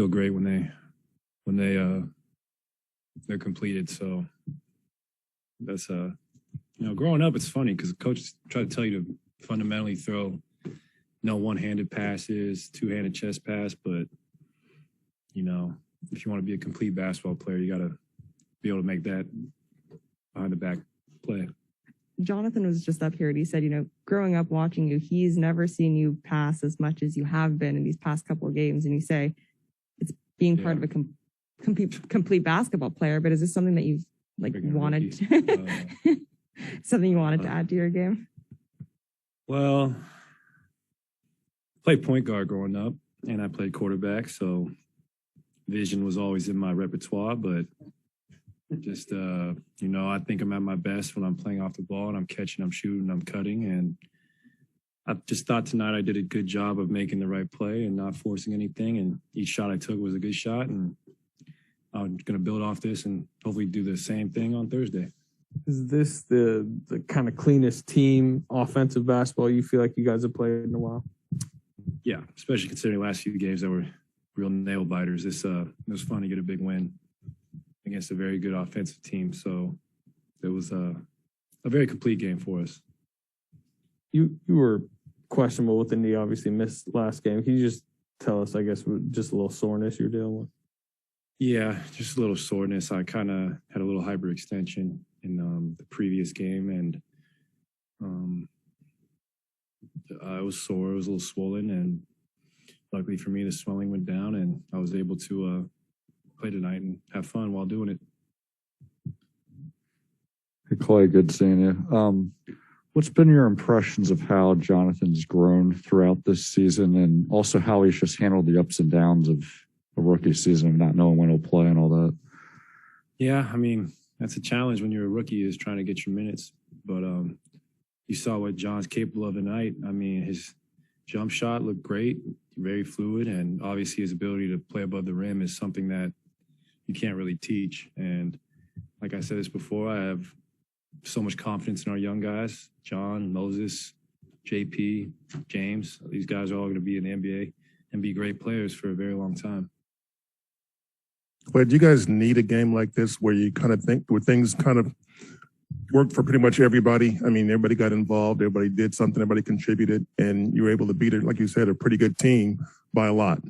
feel great when they're completed. So that's growing up, it's funny because coaches try to tell you to fundamentally throw no one-handed passes, two-handed chest pass, but if you want to be a complete basketball player, you got to be able to make that behind the back play. Jonathan was just up here and he said, growing up watching you, he's never seen you pass as much as you have been in these past couple of games. And you say it's being part of a complete basketball player, but is this something that you've wanted something you wanted to add to your game? Well, I played point guard growing up and I played quarterback, so vision was always in my repertoire, but just, I think I'm at my best when I'm playing off the ball and I'm catching, I'm shooting, I'm cutting. And I just thought tonight I did a good job of making the right play and not forcing anything. And each shot I took was a good shot. And I'm going to build off this and hopefully do the same thing on Thursday. Is this the kind of cleanest team offensive basketball you feel like you guys have played in a while? Yeah, especially considering the last few games that were real nail biters. It was fun to get a big win against a very good offensive team. So it was a very complete game for us. You were questionable with the knee, obviously missed last game. Can you just tell us, I guess, just a little soreness you're dealing with? Yeah, just a little soreness. I kind of had a little hyperextension in the previous game, and I was sore. It was a little swollen, and luckily for me, the swelling went down, and I was able to play tonight and have fun while doing it. Hey, Klay, good seeing you. What's been your impressions of how Jonathan's grown throughout this season, and also how he's just handled the ups and downs of a rookie season of not knowing when he'll play and all that? Yeah, I mean, that's a challenge when you're a rookie, is trying to get your minutes. But you saw what John's capable of tonight. I mean, his jump shot looked great, very fluid, and obviously his ability to play above the rim is something that you can't really teach. And like I said this before, I have so much confidence in our young guys, John, Moses, JP, James. These guys are all going to be in the NBA and be great players for a very long time. But do you guys need a game like this where you kind of think where things kind of worked for pretty much everybody? I mean, everybody got involved, everybody did something, everybody contributed, and you were able to beat it, like you said, a pretty good team by a lot.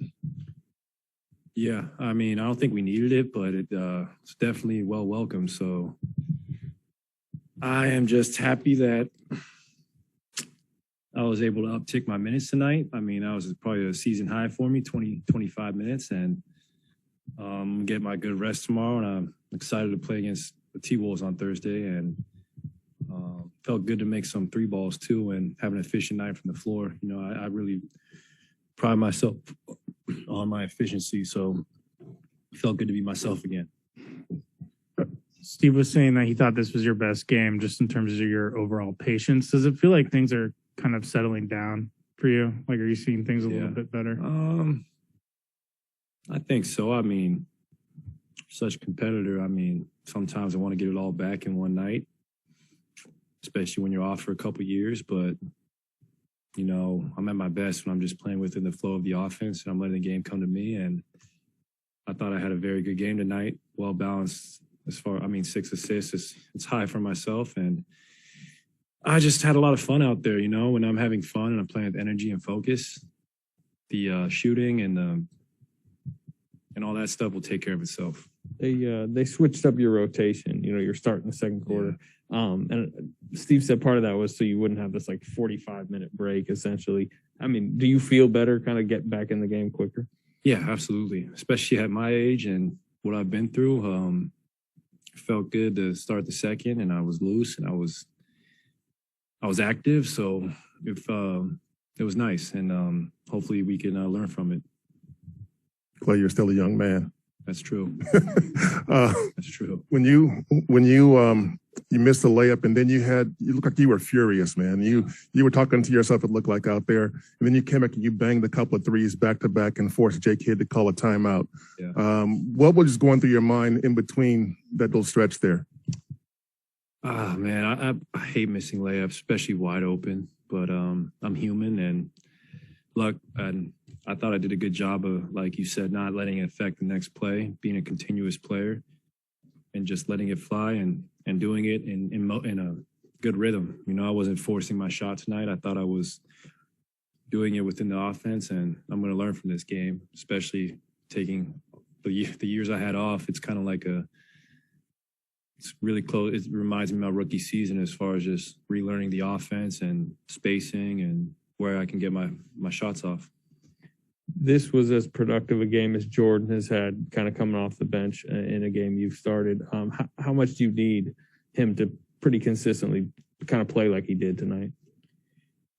Yeah, I mean, I don't think we needed it, but it's definitely well welcome. So I am just happy that I was able to uptick my minutes tonight. I mean, that was probably a season high for me, 25 minutes, and get my good rest tomorrow. And I'm excited to play against the T-Wolves on Thursday, and felt good to make some three balls too and have an efficient night from the floor. I really pride myself on my efficiency, so it felt good to be myself again. Steve was saying that he thought this was your best game just in terms of your overall patience. Does it feel like things are kind of settling down for you? Like, are you seeing things a little bit better? I think so. I mean, such a competitor, I mean, sometimes I want to get it all back in one night, especially when you're off for a couple of years. But, I'm at my best when I'm just playing within the flow of the offense and I'm letting the game come to me. And I thought I had a very good game tonight, well balanced. 6 assists. It's high for myself. And I just had a lot of fun out there, when I'm having fun and I'm playing with energy and focus, the shooting and all that stuff will take care of itself. They switched up your rotation. You're starting the second quarter. Yeah. And Steve said part of that was so you wouldn't have this 45-minute break, essentially. I mean, do you feel better kind of get back in the game quicker? Yeah, absolutely. Especially at my age and what I've been through. Felt good to start the second, and I was loose and I was active. So it was nice, and hopefully we can learn from it. Klay, you're still a young man. That's true. That's true. When you missed the layup, and then you looked like you were furious, man. You were talking to yourself, it looked like, out there, and then you came back and you banged a couple of threes back to back and forced J. Kidd to call a timeout. Yeah. What was going through your mind in between that little stretch there? Man, I hate missing layups, especially wide open. But I'm human, and luck, and I thought I did a good job of, like you said, not letting it affect the next play, being a continuous player, and just letting it fly and doing it in a good rhythm. You know, I wasn't forcing my shot tonight. I thought I was doing it within the offense, and I'm going to learn from this game, especially taking the years I had off. It's kind of like it's really close. It reminds me of my rookie season as far as just relearning the offense and spacing and where I can get my shots off. This was as productive a game as Jordan has had kind of coming off the bench in a game you've started. How much do you need him to pretty consistently kind of play like he did tonight?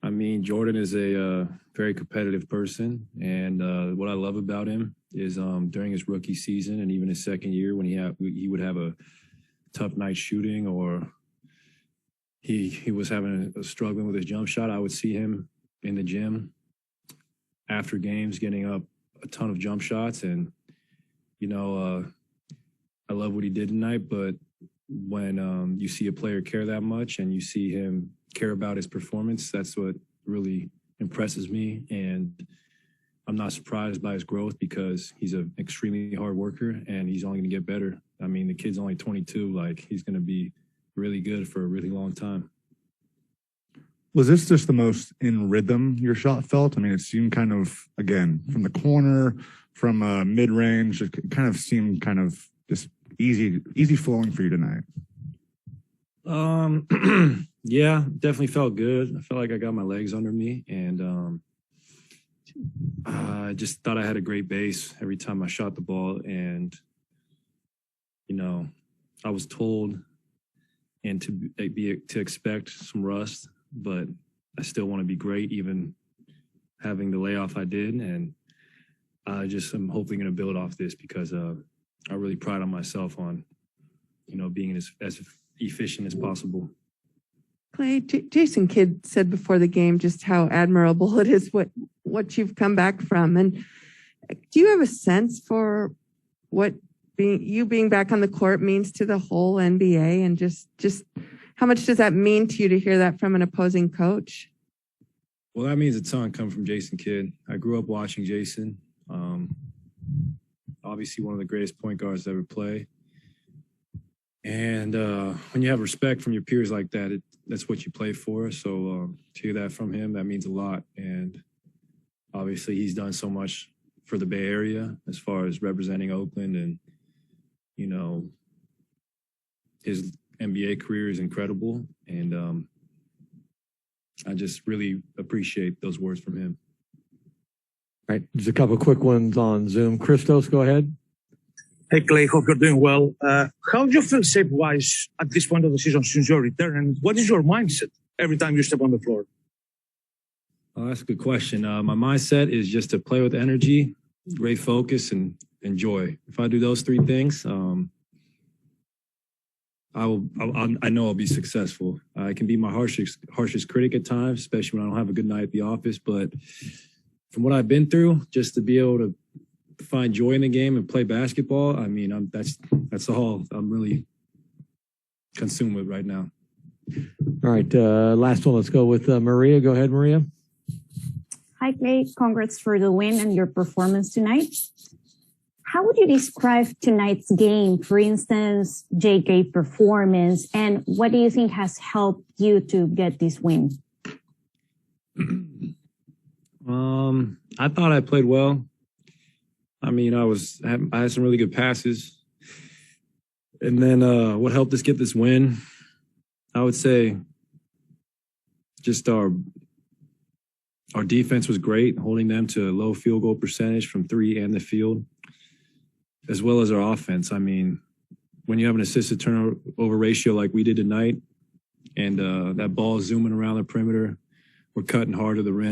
I mean, Jordan is a very competitive person, and what I love about him is during his rookie season and even his second year when he would have a tough night shooting, or he was having struggling with his jump shot, I would see him in the gym after games getting up a ton of jump shots. And, you know, I love what he did tonight, but when you see a player care that much and you see him care about his performance, that's what really impresses me. And I'm not surprised by his growth because he's an extremely hard worker and he's only going to get better. I mean, the kid's only 22. Like, he's going to be really good for a really long time. Was this just the most in rhythm your shot felt? I mean, it seemed kind of, again, from the corner, from mid-range, it kind of seemed kind of just easy flowing for you tonight. Yeah, definitely felt good. I felt like I got my legs under me, and I just thought I had a great base every time I shot the ball. And, you know, I was told and to expect some rust, but I still want to be great, even having the layoff I did. And I'm hopefully going to build off this because I really pride on myself on, you know, being as efficient as possible. Klay, Jason Kidd said before the game just how admirable it is what you've come back from. And do you have a sense for what being back on the court means to the whole NBA, and just how much does that mean to you to hear that from an opposing coach? Well, that means a ton coming from Jason Kidd. I grew up watching Jason. Obviously one of the greatest point guards to ever play. And when you have respect from your peers like that, that's what you play for. So to hear that from him, that means a lot. And obviously he's done so much for the Bay Area as far as representing Oakland, and, you know, his NBA career is incredible. And I just really appreciate those words from him. All right, just a couple of quick ones on Zoom. Christos, go ahead. Hey, Klay, hope you're doing well. How do you feel shape-wise at this point of the season since your return? And what is your mindset every time you step on the floor? Oh, that's a good question. My mindset is just to play with energy, great focus, and enjoy. If I do those three things, I know I'll be successful. I can be my harshest critic at times, especially when I don't have a good night at the office. But from what I've been through, just to be able to find joy in the game and play basketball, I mean, that's all I'm really consumed with right now. All right, last one. Let's go with Maria. Go ahead, Maria. Hi, Klay. Congrats for the win and your performance tonight. How would you describe tonight's game? For instance, JK performance, and what do you think has helped you to get this win? I thought I played well. I mean, I had some really good passes. And then what helped us get this win, I would say just our defense was great, holding them to a low field goal percentage from 3 and the field, as well as our offense. I mean, when you have an assist to turnover ratio like we did tonight, and that ball zooming around the perimeter, we're cutting hard to the rim.